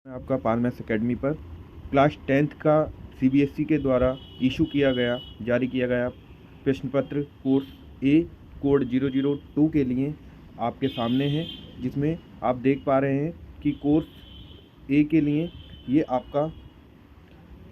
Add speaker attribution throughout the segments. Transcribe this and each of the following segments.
Speaker 1: आपका पाल maths academy पर class 10th का सीबीएसई के द्वारा जारी किया गया प्रश्न पत्र कोर्स ए कोड 002 के लिए आपके सामने है, जिसमें आप देख पा रहे हैं कि कोर्स ए के लिए ये आपका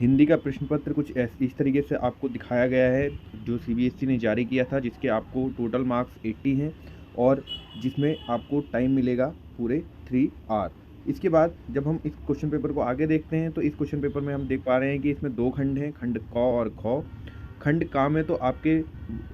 Speaker 1: हिंदी का प्रश्न पत्र कुछ इस तरीके से आपको दिखाया गया है, जो सीबीएसई ने जारी किया था, जिसके आपको टोटल मार्क्स 80 हैं और जिसमें आपको टाइम मिलेगा पूरे 3 आवर। इसके बाद जब हम इस क्वेश्चन पेपर को आगे देखते हैं तो इस क्वेश्चन पेपर में हम देख पा रहे हैं कि इसमें 2 खंड हैं, खंड क और ख। खंड का में तो आपके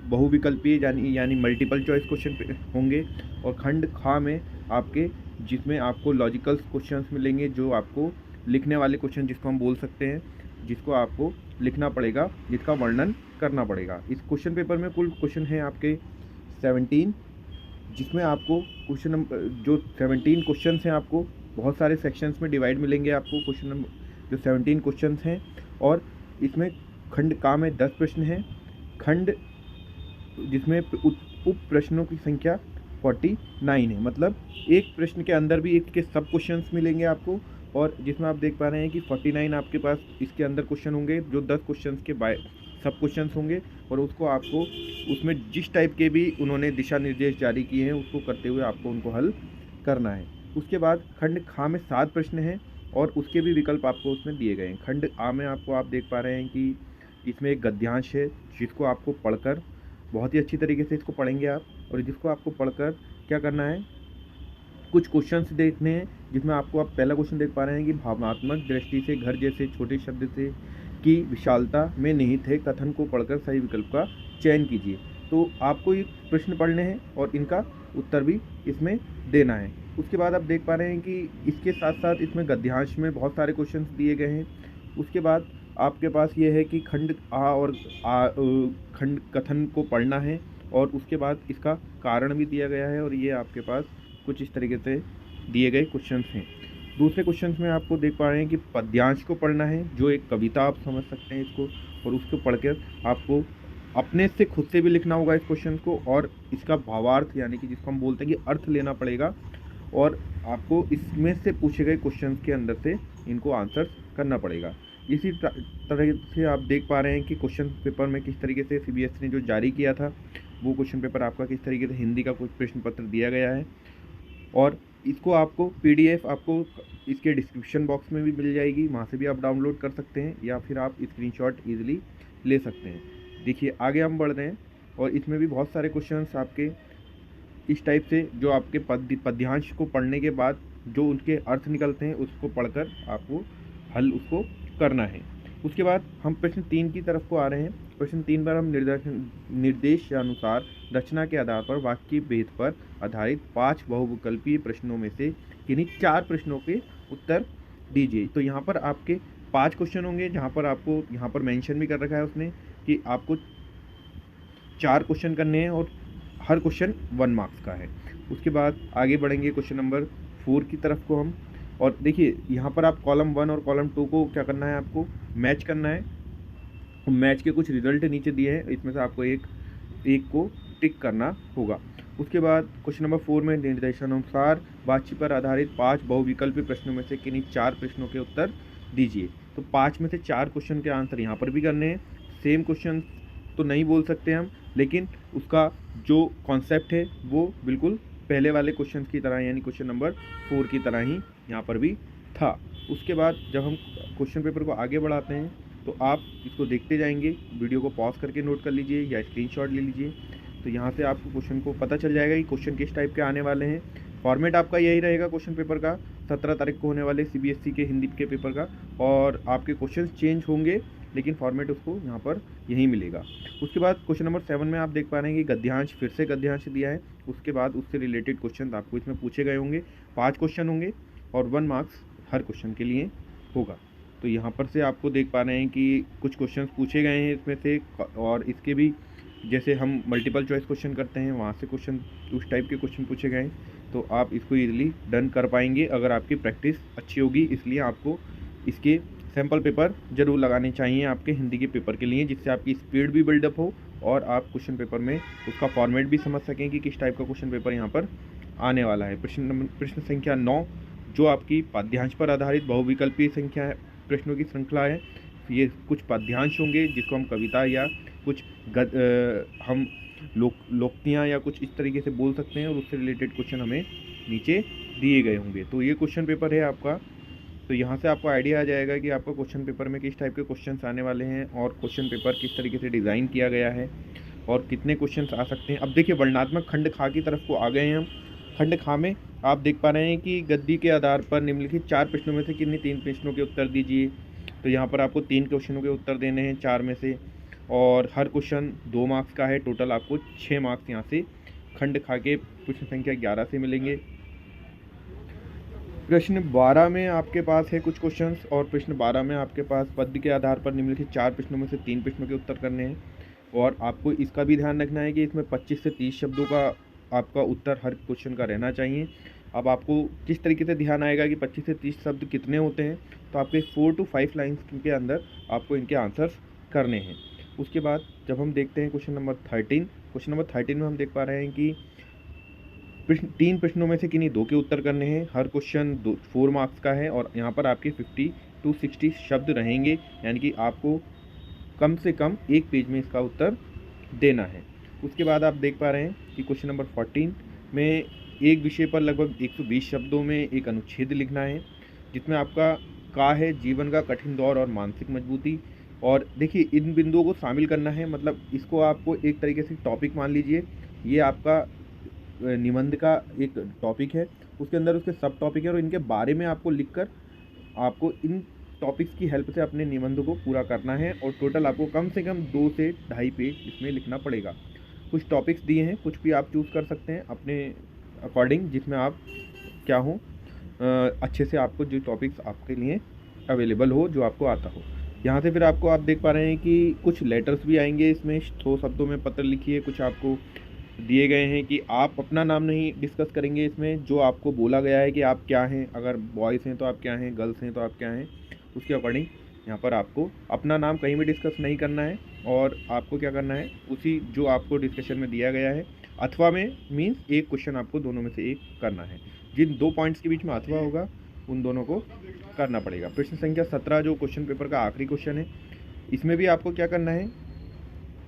Speaker 1: बहुविकल्पीय यानी मल्टीपल चॉइस क्वेश्चन होंगे, और खंड खा में आपके जिसमें आपको लॉजिकल क्वेश्चंस मिलेंगे, जो आपको लिखने वाले क्वेश्चन जिसको हम बोल सकते हैं, जिसको आपको लिखना पड़ेगा, जिसका वर्णन करना पड़ेगा। इस क्वेश्चन पेपर में कुल क्वेश्चन हैं आपके 17, जिसमें आपको क्वेश्चन नंबर जो 17 क्वेश्चन हैं आपको बहुत सारे सेक्शंस में डिवाइड मिलेंगे आपको क्वेश्चन नंबर जो 17 क्वेश्चन हैं, और इसमें खंड का में 10 प्रश्न हैं, खंड जिसमें उप प्रश्नों की संख्या 49 है, मतलब एक प्रश्न के अंदर भी एक के सब क्वेश्चंस मिलेंगे आपको, और जिसमें आप देख पा रहे हैं कि 49 आपके पास इसके अंदर क्वेश्चन होंगे, जो 10 क्वेश्चंस के सब क्वेश्चंस होंगे, और उसको आपको उसमें जिस टाइप के भी उन्होंने दिशा निर्देश जारी किए हैं उसको करते हुए आपको उनको हल करना है। उसके बाद खंड खा में 7 प्रश्न हैं और उसके भी विकल्प आपको उसमें दिए गए हैं। खंड आ में आपको आप देख पा रहे हैं कि इसमें एक गद्यांश है, जिसको आपको पढ़कर बहुत ही अच्छी तरीके से इसको पढ़ेंगे आप, और जिसको आपको पढ़कर क्या करना है, कुछ क्वेश्चंस देखने हैं, जिसमें आपको आप पहला क्वेश्चन देख पा रहे हैं कि भावनात्मक दृष्टि से घर जैसे छोटे शब्द से की विशालता में निहित है, कथन को पढ़कर सही विकल्प का चयन कीजिए। तो आपको ये प्रश्न पढ़ने हैं और इनका उत्तर भी इसमें देना है। उसके बाद आप देख पा रहे हैं कि इसके साथ साथ इसमें गद्यांश में बहुत सारे क्वेश्चंस दिए गए हैं। उसके बाद आपके पास ये है कि खंड आ और खंड कथन को पढ़ना है, और उसके बाद इसका कारण भी दिया गया है, और ये आपके पास कुछ इस तरीके से दिए गए क्वेश्चंस हैं। दूसरे क्वेश्चंस में आपको देख पा रहे हैं कि पद्यांश को पढ़ना है, जो एक कविता आप समझ सकते हैं इसको, और उसको पढ़कर आपको अपने से खुद से भी लिखना होगा इस क्वेश्चन को, और इसका भावार्थ यानी कि जिसको हम बोलते हैं कि अर्थ लेना पड़ेगा, और आपको इसमें से पूछे गए क्वेश्चन के अंदर से इनको आंसर करना पड़ेगा। इसी तरह से आप देख पा रहे हैं कि क्वेश्चन पेपर में किस तरीके से सीबीएसई ने जो जारी किया था, वो क्वेश्चन पेपर आपका किस तरीके से हिंदी का कुछ प्रश्न पत्र दिया गया है, और इसको आपको पीडीएफ आपको इसके डिस्क्रिप्शन बॉक्स में भी मिल जाएगी, वहाँ से भी आप डाउनलोड कर सकते हैं, या फिर आप स्क्रीनशॉट ईजिली ले सकते हैं। देखिए आगे हम बढ़ रहे हैं, और इसमें भी बहुत सारे क्वेश्चंस आपके इस टाइप से, जो आपके पद्यांश को पढ़ने के बाद जो उनके अर्थ निकलते हैं उसको पढ़कर आपको हल उसको करना है। उसके बाद हम प्रश्न 3 की तरफ को आ रहे हैं। प्रश्न 3 पर हम निर्देशानुसार रचना के आधार पर वाक्य भेद पर आधारित 5 बहुविकल्पीय प्रश्नों में से किन्हीं 4 प्रश्नों के उत्तर दीजिए। तो यहाँ पर आपके 5 क्वेश्चन होंगे, जहाँ पर आपको यहाँ पर मेंशन भी कर रखा है उसने कि आपको 4 क्वेश्चन करने हैं, और हर क्वेश्चन 1 मार्क्स का है। उसके बाद आगे बढ़ेंगे क्वेश्चन नंबर 4 की तरफ को हम, और देखिए यहाँ पर आप कॉलम 1 और कॉलम 2 को क्या करना है, आपको मैच करना है। मैच के कुछ रिजल्ट नीचे दिए हैं, इसमें से आपको एक को टिक करना होगा। उसके बाद क्वेश्चन नंबर 4 में निर्देशानुसार वाच्य पर आधारित 5 बहुविकल्पीय प्रश्नों में से किन्हीं 4 प्रश्नों के उत्तर दीजिए। तो 5 में से 4 क्वेश्चन के आंसर यहाँ पर भी करने हैं। सेम क्वेश्चन तो नहीं बोल सकते हम, लेकिन उसका जो कॉन्सेप्ट है वो बिल्कुल पहले वाले क्वेश्चन की तरह, यानी क्वेश्चन नंबर 4 की तरह ही यहाँ पर भी था। उसके बाद जब हम क्वेश्चन पेपर को आगे बढ़ाते हैं तो आप इसको देखते जाएंगे, वीडियो को पॉज करके नोट कर लीजिए या स्क्रीनशॉट ले लीजिए, तो यहाँ से आपको क्वेश्चन को पता चल जाएगा कि क्वेश्चन किस टाइप के आने वाले हैं। फॉर्मेट आपका यही रहेगा क्वेश्चन पेपर का, 17 तारीख को होने वाले सीबीएसई के हिंदी के पेपर का, और आपके क्वेश्चन चेंज होंगे, लेकिन फॉर्मेट उसको यहाँ पर यही मिलेगा। उसके बाद क्वेश्चन नंबर 7 में आप देख पा रहे हैं कि गद्यांश, फिर से गद्यांश दिया है। उसके बाद उससे रिलेटेड क्वेश्चन आपको इसमें पूछे गए होंगे, 5 क्वेश्चन होंगे, और 1 मार्क्स हर क्वेश्चन के लिए होगा। तो यहाँ पर से आपको देख पा रहे हैं कि कुछ क्वेश्चन पूछे गए हैं इसमें से, और इसके भी जैसे हम मल्टीपल चॉइस क्वेश्चन करते हैं, वहाँ से क्वेश्चन उस टाइप के क्वेश्चन पूछे गए हैं। तो आप इसको ईजिली डन कर पाएंगे अगर आपकी प्रैक्टिस अच्छी होगी। इसलिए आपको इसके सैम्पल पेपर ज़रूर लगाने चाहिए आपके हिंदी के पेपर के लिए, जिससे आपकी स्पीड भी बिल्डअप हो, और आप क्वेश्चन पेपर में उसका फॉर्मेट भी समझ सकें कि किस टाइप का क्वेश्चन पेपर यहाँ पर आने वाला है। प्रश्न संख्या 9, जो आपकी पद्यांश पर आधारित बहुविकल्पीय संख्या है, प्रश्नों की श्रृंखला है। ये कुछ पद्यांश होंगे जिसको हम कविता या कुछ हम लोक्तियाँ या कुछ इस तरीके से बोल सकते हैं, और उससे रिलेटेड क्वेश्चन हमें नीचे दिए गए होंगे। तो ये क्वेश्चन पेपर है आपका। तो यहाँ से आपको आइडिया आ जाएगा कि आपका क्वेश्चन पेपर में किस टाइप के क्वेश्चंस आने वाले हैं और क्वेश्चन पेपर किस तरीके से डिज़ाइन किया गया है और कितने क्वेश्चंस आ सकते हैं। अब देखिए वर्णनात्मक खंड खा की तरफ को आ गए हैं हम। खंड खा में आप देख पा रहे हैं कि गद्दी के आधार पर निम्नलिखित 4 प्रश्नों में से किन्हीं 3 प्रश्नों के उत्तर दीजिए। तो यहाँ पर आपको 3 क्वेश्चनों के उत्तर देने हैं 4 में से, और हर क्वेश्चन 2 मार्क्स का है। टोटल आपको 6 मार्क्स यहाँ से खंड खा के प्रश्न संख्या 11 से मिलेंगे। प्रश्न 12 में आपके पास है कुछ क्वेश्चंस, और प्रश्न 12 में आपके पास पद्य के आधार पर निम्नलिखित 4 प्रश्नों में से 3 प्रश्नों के उत्तर करने हैं। और आपको इसका भी ध्यान रखना है कि इसमें 25 से 30 शब्दों का आपका उत्तर हर क्वेश्चन का रहना चाहिए। अब आपको किस तरीके से ध्यान आएगा कि 25 से 30 शब्द कितने होते हैं, तो आपके 4 to 5 लाइन्स के अंदर आपको इनके आंसर्स करने हैं। उसके बाद जब हम देखते हैं क्वेश्चन नंबर 13 में हम देख पा रहे हैं कि 3 प्रश्नों में से किन्हीं 2 के उत्तर करने हैं। हर क्वेश्चन 4 मार्क्स का है, और यहाँ पर आपके 50 to 60 शब्द रहेंगे, यानी कि आपको कम से कम एक पेज में इसका उत्तर देना है। उसके बाद आप देख पा रहे हैं कि क्वेश्चन नंबर 14 में एक विषय पर लगभग 120 शब्दों में एक अनुच्छेद लिखना है, जिसमें आपका का है जीवन का कठिन दौर और मानसिक मजबूती। और देखिए इन बिंदुओं को शामिल करना है, मतलब इसको आपको एक तरीके से टॉपिक मान लीजिए। ये आपका निबंध का एक टॉपिक है, उसके अंदर उसके सब टॉपिक है, और इनके बारे में आपको लिखकर आपको इन टॉपिक्स की हेल्प से अपने निबंध को पूरा करना है। और टोटल आपको कम से कम 2 से 2.5 पेज इसमें लिखना पड़ेगा। कुछ टॉपिक्स दिए हैं, कुछ भी आप चूज़ कर सकते हैं अपने अकॉर्डिंग, जिसमें आप क्या हो अच्छे से आपको जो टॉपिक्स आपके लिए अवेलेबल हो, जो आपको आता हो। यहाँ से फिर आपको आप देख पा रहे हैं कि कुछ लेटर्स भी आएंगे इसमें। 100 शब्दों में पत्र लिखिए। कुछ आपको दिए गए हैं कि आप अपना नाम नहीं डिस्कस करेंगे इसमें, जो आपको बोला गया है कि आप क्या हैं। अगर बॉयज़ हैं तो आप क्या हैं, गर्ल्स हैं तो आप क्या हैं, उसके अकॉर्डिंग यहाँ पर आपको अपना नाम कहीं भी डिस्कस नहीं करना है। और आपको क्या करना है, उसी जो आपको डिस्कशन में दिया गया है, अथवा में मीन्स एक क्वेश्चन आपको दोनों में से एक करना है। जिन 2 पॉइंट्स के बीच में अथवा होगा उन दोनों को करना पड़ेगा। प्रश्न संख्या 17 जो क्वेश्चन पेपर का आखिरी क्वेश्चन है, इसमें भी आपको क्या करना है,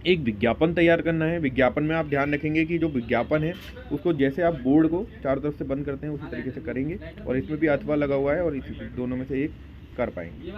Speaker 1: एक विज्ञापन तैयार करना है। विज्ञापन में आप ध्यान रखेंगे कि जो विज्ञापन है उसको जैसे आप बोर्ड को चारों तरफ से बंद करते हैं उसी तरीके से करेंगे, और इसमें भी अथवा लगा हुआ है, और इस दोनों में से एक कर पाएंगे।